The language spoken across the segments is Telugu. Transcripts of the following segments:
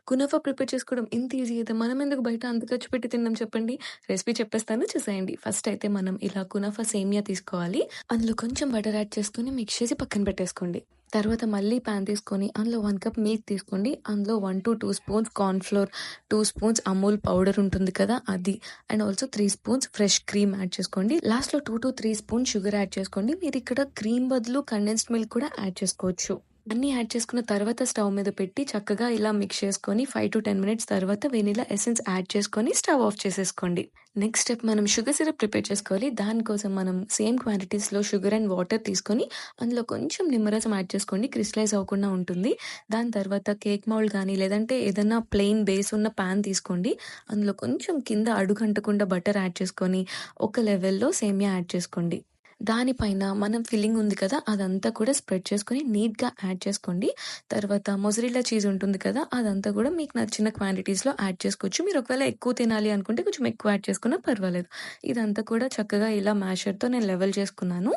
కునాఫా ప్రిపేర్ చేసుకోవడం ఇంత ఈజీ అయితే మనమెందుకు బయట అంత ఖర్చు పెట్టి తినడం చెప్పండి? రెసిపీ చెప్పేస్తాను చూసేయండి. ఫస్ట్ అయితే మనం ఇలా కునాఫా సేమియా తీసుకోవాలి. అందులో కొంచెం బటర్ యాడ్ చేసుకొని మిక్స్ చేసి పక్కన పెట్టేసుకోండి. తర్వాత మళ్ళీ పాన్ తీసుకొని అందులో 1 కప్ మిల్క్ తీసుకోండి. అందులో 1-2 spoons corn flour, 2 spoons Amul powder ఉంటుంది కదా అది. And also 3 spoons fresh cream add చేసుకోండి. లాస్ట్‌లో 2-3 స్పూన్స్ షుగర్ యాడ్ చేసుకోండి. మీరిక్కడ క్రీమ్ బదులు కండెన్స్డ్ మిల్క్ కూడా యాడ్ చేసుకోవచ్చు. అన్నీ యాడ్ చేసుకున్న తర్వాత స్టవ్ మీద పెట్టి చక్కగా ఇలా మిక్స్ చేసుకొని 5-10 మినిట్స్ తర్వాత వెనిల్లా ఎసెన్స్ యాడ్ చేసుకొని స్టవ్ ఆఫ్ చేసేసుకోండి. నెక్స్ట్ స్టెప్ మనం షుగర్ సిరప్ ప్రిపేర్ చేసుకోవాలి. దానికోసం మనం సేమ్ క్వాంటిటీస్‌లో షుగర్ అండ్ వాటర్ తీసుకొని అందులో కొంచెం నిమ్మరసం యాడ్ చేసుకోండి. క్రిస్టలైజ్ అవ్వకుండా ఉంటుంది. దాని తర్వాత కేక్ మౌల్డ్ గానీ లేదంటే ఏదన్నా ప్లెయిన్ బేస్ ఉన్న పాన్ తీసుకోండి. అందులో కొంచెం కింద అడుగంటకుండా బటర్ యాడ్ చేసుకొని ఒక లెవెల్‌లో సేమియా యాడ్ చేసుకోండి. దానిపైన మనం ఫిల్లింగ్ ఉంది కదా! అదంతా కూడా స్ప్రెడ్ చేసుకొని నీట్‌గా యాడ్ చేసుకోండి. తర్వాత మొజరెల్లా చీజ్ ఉంటుంది కదా! అదంతా కూడా మీకు నచ్చిన క్వాంటిటీస్‌లో యాడ్ చేసుకోవచ్చు. మీరు ఒకవేళ ఎక్కువ తినాలి అనుకుంటే కొంచెం ఎక్కువ యాడ్ చేసుకున్నా పర్వాలేదు. ఇదంతా కూడా చక్కగా ఇలా మ్యాషర్‌తో నేను లెవెల్ చేసుకున్నాను.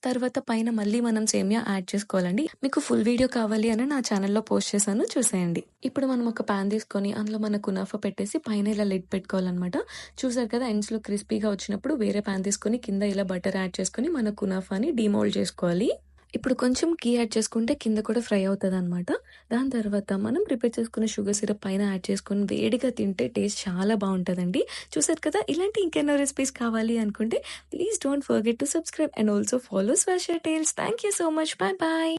తర్వాత పైన మళ్ళీ మనం సేమియా యాడ్ చేసుకోవాలండి. మీకు ఫుల్ వీడియో కావాలి అని నా ఛానల్‌లో పోస్ట్ చేశాను చూసేయండి. ఇప్పుడు మనం ఒక పాన్ తీసుకొని అందులో మన కునాఫా పెట్టేసి పైన ఇలా లిడ్ పెట్టుకోవాలనమాట. చూసారు కదా! ఎండ్స్‌లో క్రిస్పీగా వచ్చినప్పుడు వేరే పాన్ తీసుకొని కింద ఇలా బటర్ యాడ్ చేసుకొని మన కునాఫాని డీమోల్డ్ చేసుకోవాలి. ఇప్పుడు కొంచెం ఘీ యాడ్ చేసుకుంటే కింద కూడా ఫ్రై అవుతదనమాట. దాని తర్వాత మనం ప్రిపేర్ చేసుకున్న షుగర్ సిరప్ పైన యాడ్ చేసుకొని వేడిగా తింటే టేస్ట్ చాలా బావుంటదండి. చూసారు కదా! ఇలాంటి ఇంకెన్నో రెసిపీస్ కావాలి అనుకుంటే please don't forget to subscribe and also follow Swasha tales. Thank you so much. Bye by.